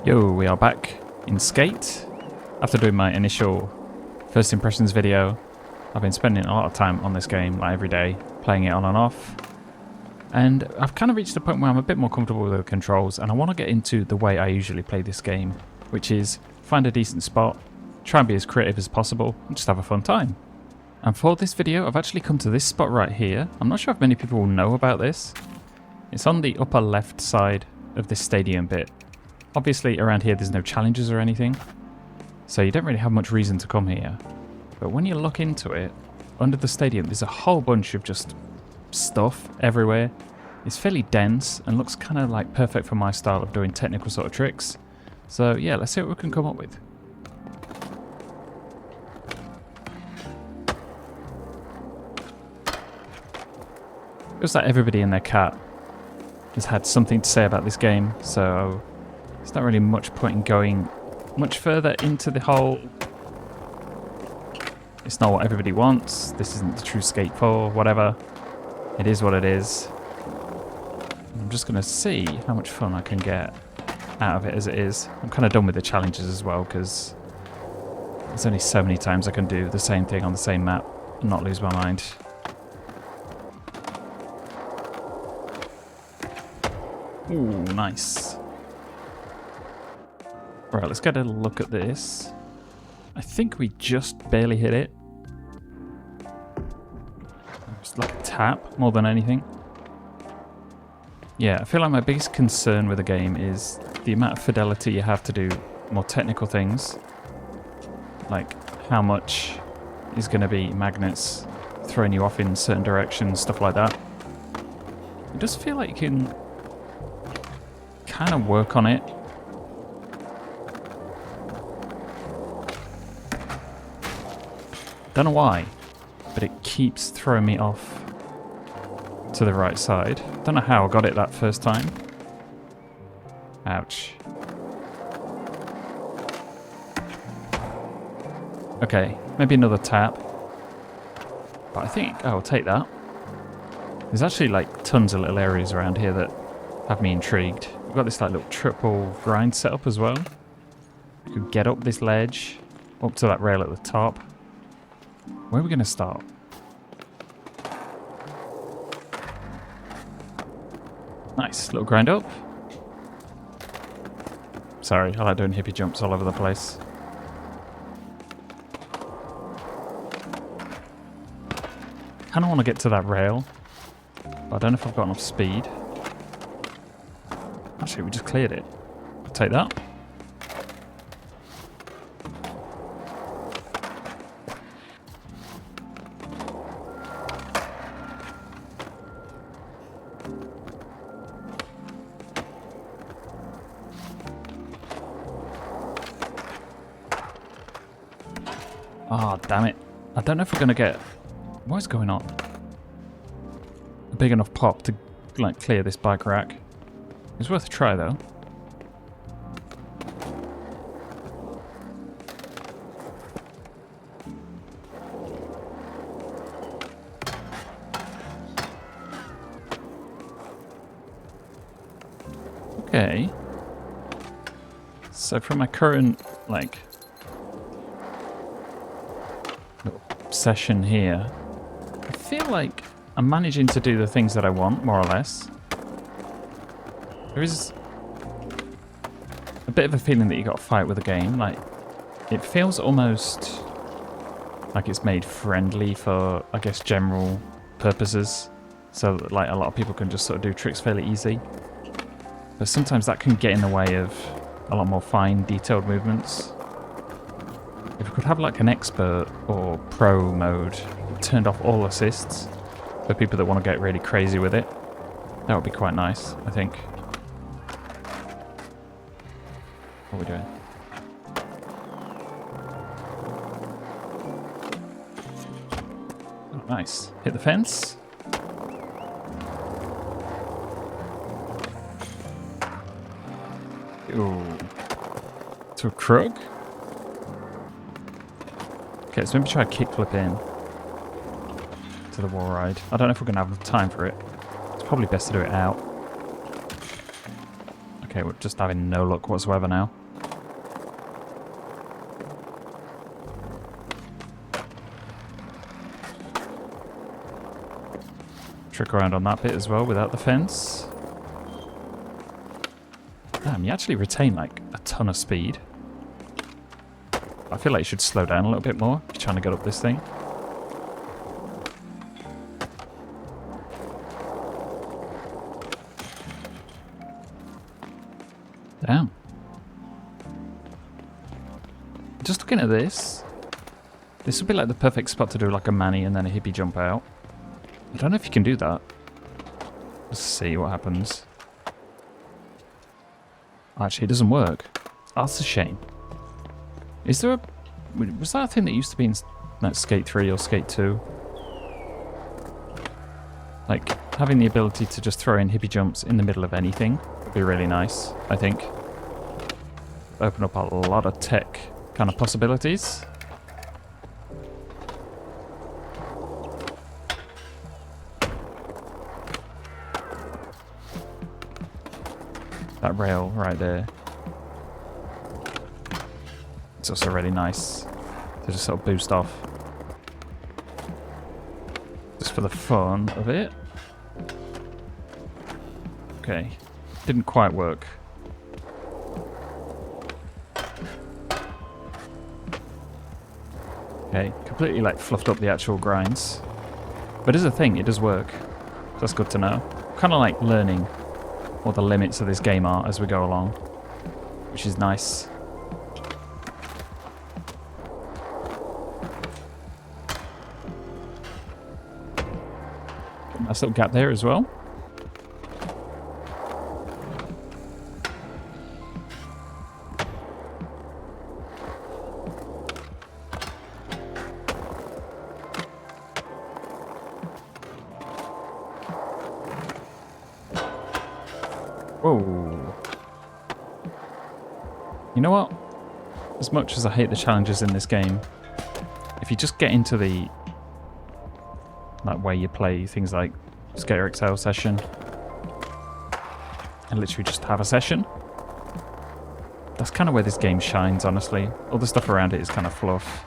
Yo, we are back in Skate. After doing my initial first impressions video, I've been spending a lot of time on this game, like every day, playing it on and off. And I've kind of reached the point where I'm a bit more comfortable with the controls, and I want to get into the way I usually play this game, which is find a decent spot, try and be as creative as possible, and just have a fun time. And for this video, I've actually come to this spot right here. I'm not sure if many people will know about this. It's on the upper left side of this stadium bit. Obviously around here there's no challenges or anything, so you don't really have much reason to come here. But when you look into it, under the stadium there's a whole bunch of just stuff everywhere. It's fairly dense and looks kind of like perfect for my style of doing technical sort of tricks. So yeah, let's see what we can come up with. Feels like everybody and their cat has had something to say about this game, so there's not really much point in going much further into the whole it's not what everybody wants, this isn't the true Skate 4, whatever. It is what it is. I'm just going to see how much fun I can get out of it as it is. I'm kind of done with the challenges as well, because there's only so many times I can do the same thing on the same map and not lose my mind. Ooh, nice. Right, let's get a look at this. I think we just barely hit it. It's like a tap more than anything. Yeah, I feel like my biggest concern with the game is the amount of fidelity you have to do more technical things. Like how much is going to be magnets throwing you off in certain directions, stuff like that. I just feel like you can kind of work on it. Don't know why, but it keeps throwing me off to the right side. Don't know how I got it that first time. Ouch. Okay, maybe another tap. But I think I'll take that. There's actually like tons of little areas around here that have me intrigued. We've got this like little triple grind setup as well. You could get up this ledge, up to that rail at the top. Where are we going to start? Nice, little grind up. Sorry, I like doing hippie jumps all over the place. Kind of want to get to that rail, but I don't know if I've got enough speed. Actually, we just cleared it. I'll take that. Ah, oh, damn it. I don't know if we're going to get... What is going on? A big enough pop to like clear this bike rack. It's worth a try though. Okay. So from my current like session here, I feel like I'm managing to do the things that I want, more or less. There is a bit of a feeling that you got to fight with the game. Like, it feels almost like it's made friendly for, I guess, general purposes. So that, like, a lot of people can just sort of do tricks fairly easy. But sometimes that can get in the way of a lot more fine, detailed movements. If we could have like an expert or pro mode that turned off all assists for people that want to get really crazy with it, that would be quite nice, I think. What are we doing? Oh, nice. Hit the fence. Ooh. To a crook. Okay, so maybe try a kickflip in to the wall ride. I don't know if we're going to have enough time for it. It's probably best to do it out. Okay, we're just having no luck whatsoever now. Trick around on that bit as well without the fence. Damn, you actually retain like a ton of speed. I feel like you should slow down a little bit more if you're trying to get up this thing. Damn. Just looking at this, this would be like the perfect spot to do like a manny and then a hippie jump out. I don't know if you can do that. Let's see what happens. Actually, it doesn't work. That's a shame. Is there a... Was that a thing that used to be in like Skate 3 or Skate 2? Like, having the ability to just throw in hippie jumps in the middle of anything would be really nice, I think. Open up a lot of tech kind of possibilities. That rail right there. It's also really nice to just sort of boost off. Just for the fun of it. Okay. Didn't quite work. Okay, completely like fluffed up the actual grinds. But as a thing, it does work. That's good to know. Kind of like learning what the limits of this game are as we go along, which is nice. Nice little gap there as well. Whoa. You know what? As much as I hate the challenges in this game, if you just get into the way you play things like Skater XL session and literally just have a session, that's kind of where this game shines, honestly. All the stuff around it is kind of fluff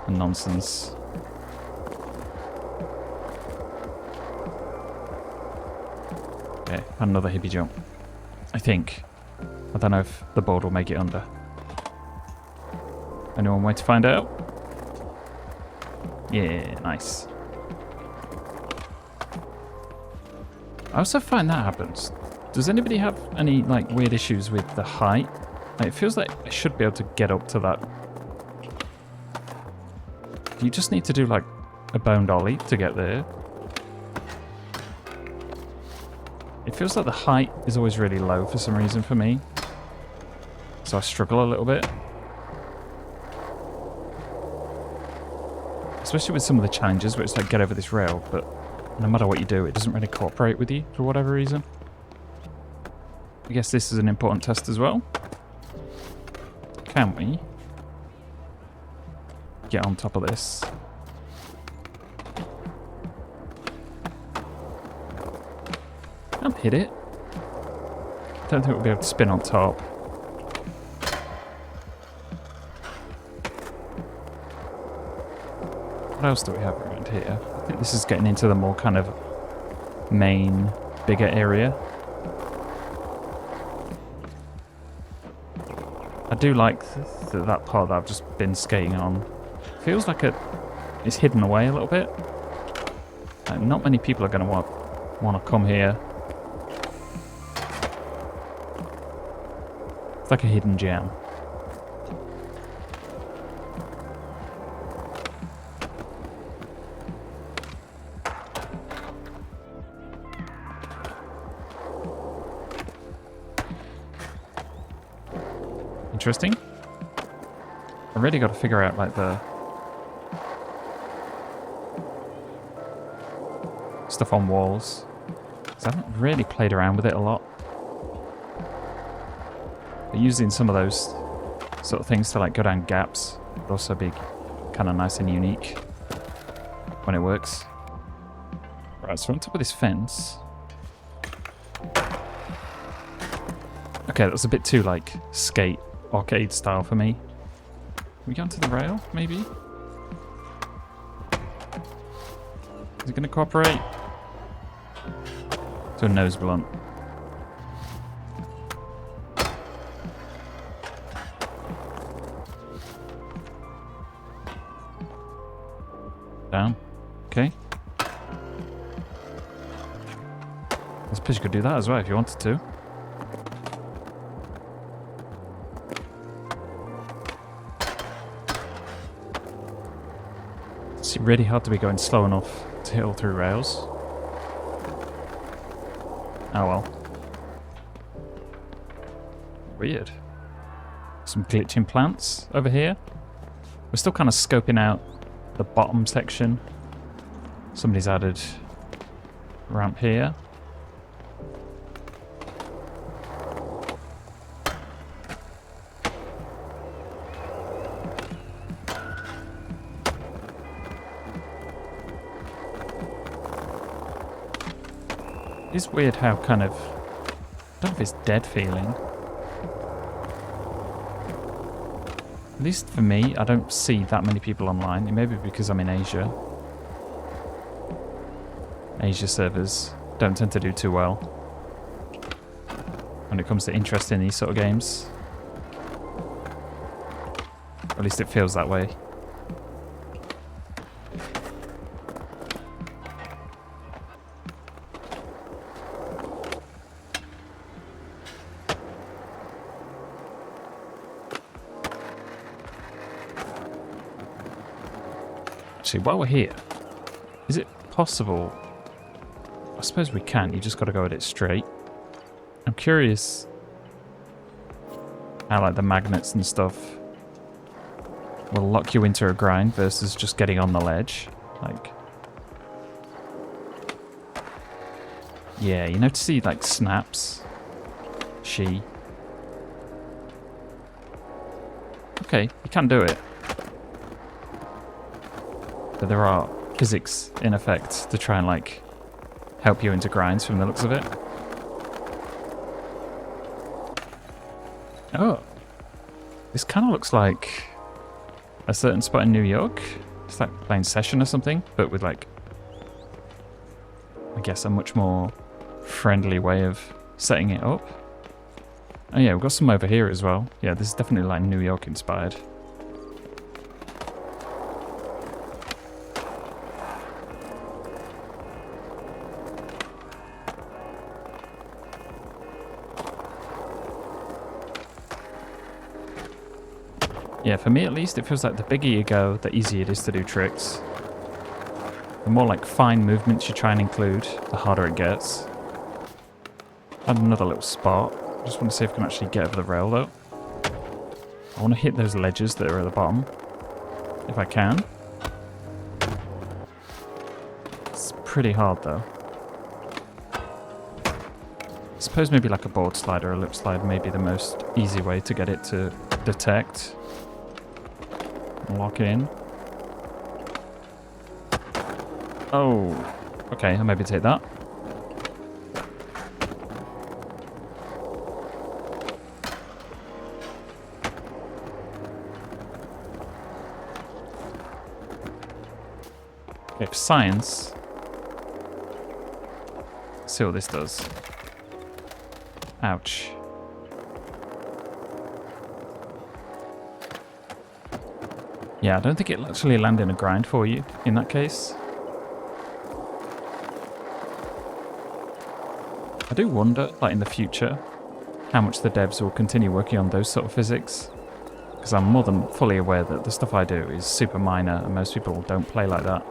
and nonsense. Okay, another hippie jump. I think. I don't know if the board will make it under. Anyone wait to find out? Yeah, nice. I also find that happens. Does anybody have any like weird issues with the height? Like, it feels like I should be able to get up to that. You just need to do like a bone dolly to get there. It feels like the height is always really low for some reason for me. So I struggle a little bit. Especially with some of the challenges where it's like get over this rail, but no matter what you do, it doesn't really cooperate with you for whatever reason. I guess this is an important test as well. Can we get on top of this? Can't hit it. Don't think we'll be able to spin on top. What else do we have around here? I think this is getting into the more kind of main, bigger area. I do like that part that I've just been skating on. Feels like it's hidden away a little bit. Like, not many people are going to want to come here. It's like a hidden gem. Interesting. I really got to figure out like the stuff on walls, because I haven't really played around with it a lot. But using some of those sort of things to like go down gaps would also be kind of nice and unique when it works. Right, so on top of this fence. Okay, that was a bit too, like, skate arcade style for me. Can we get onto the rail, maybe? Is it going to cooperate? To a nose blunt. Down. Okay. I suppose you could do that as well if you wanted to. It's really hard to be going slow enough to hit all through rails. Oh well. Weird. Some glitching plants over here. We're still kind of scoping out the bottom section. Somebody's added a ramp here. It's weird how kind of, I don't know if it's dead feeling. At least for me, I don't see that many people online. It may be because I'm in Asia. Asia servers don't tend to do too well when it comes to interest in these sort of games. At least it feels that way. Actually, while we're here, is it possible? I suppose we can. You just got to go at it straight. I'm curious how, like, the magnets and stuff will lock you into a grind versus just getting on the ledge. Like, yeah, you know, to see like snaps. Okay, you can do it. But there are physics in effect to try and, like, help you into grinds from the looks of it. Oh. This kind of looks like a certain spot in New York. It's like playing Session or something, but with, like, I guess a much more friendly way of setting it up. Oh yeah, we've got some over here as well. Yeah, this is definitely, like, New York inspired. Yeah, for me at least, it feels like the bigger you go, the easier it is to do tricks. The more, like, fine movements you try and include, the harder it gets. Add another little spot. Just want to see if I can actually get over the rail, though. I want to hit those ledges that are at the bottom, if I can. It's pretty hard, though. I suppose maybe like a board slide or a lip slide may be the most easy way to get it to detect. Lock in. Oh, okay, I'll maybe take that. Okay, for science, let's see what this does. Ouch. Yeah, I don't think it'll actually land in a grind for you in that case. I do wonder, like, in the future, how much the devs will continue working on those sort of physics. Because I'm more than fully aware that the stuff I do is super minor and most people don't play like that.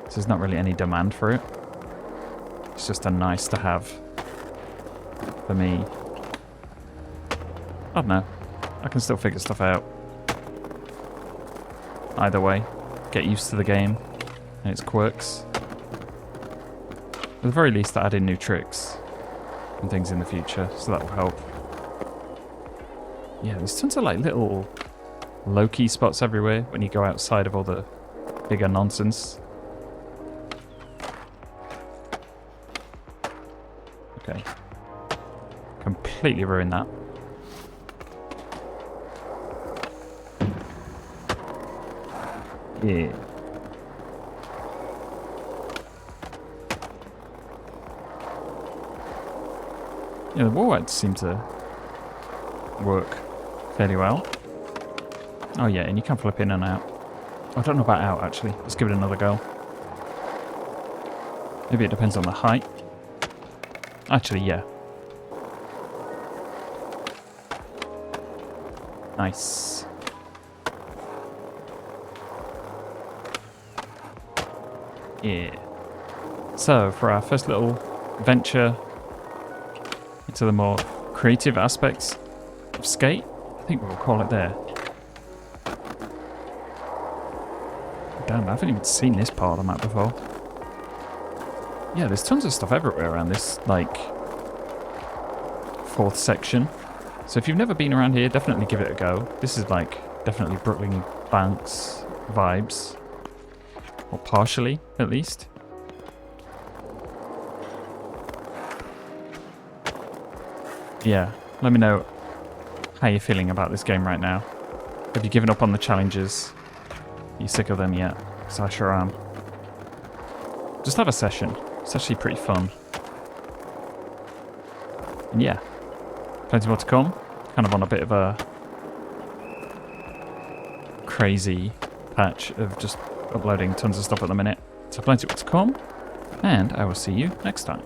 So there's not really any demand for it. It's just a nice to have for me. I don't know. I can still figure stuff out. Either way, get used to the game and its quirks. At the very least, add in new tricks and things in the future, so that will help. Yeah, there's tons of, like, little low-key spots everywhere when you go outside of all the bigger nonsense. Okay. completely ruin that. Yeah. Yeah, the wall lights seem to work fairly well. Oh yeah, and you can flip in and out. I don't know about out, actually. Let's give it another go. Maybe it depends on the height. Actually, yeah. Nice. Yeah. So, for our first little venture into the more creative aspects of Skate, I think we'll call it there. Damn, I haven't even seen this part of the map before. Yeah, there's tons of stuff everywhere around this, like, 4th section. So if you've never been around here, definitely give it a go. This is, like, definitely Brooklyn Banks vibes. Or partially, at least. Yeah, let me know how you're feeling about this game right now. Have you given up on the challenges? Are you sick of them yet? Because I sure am. Just have a session. It's actually pretty fun. And yeah, plenty more to come. Kind of on a bit of a crazy patch of just uploading tons of stuff at the minute. So plenty more to come, and I will see you next time.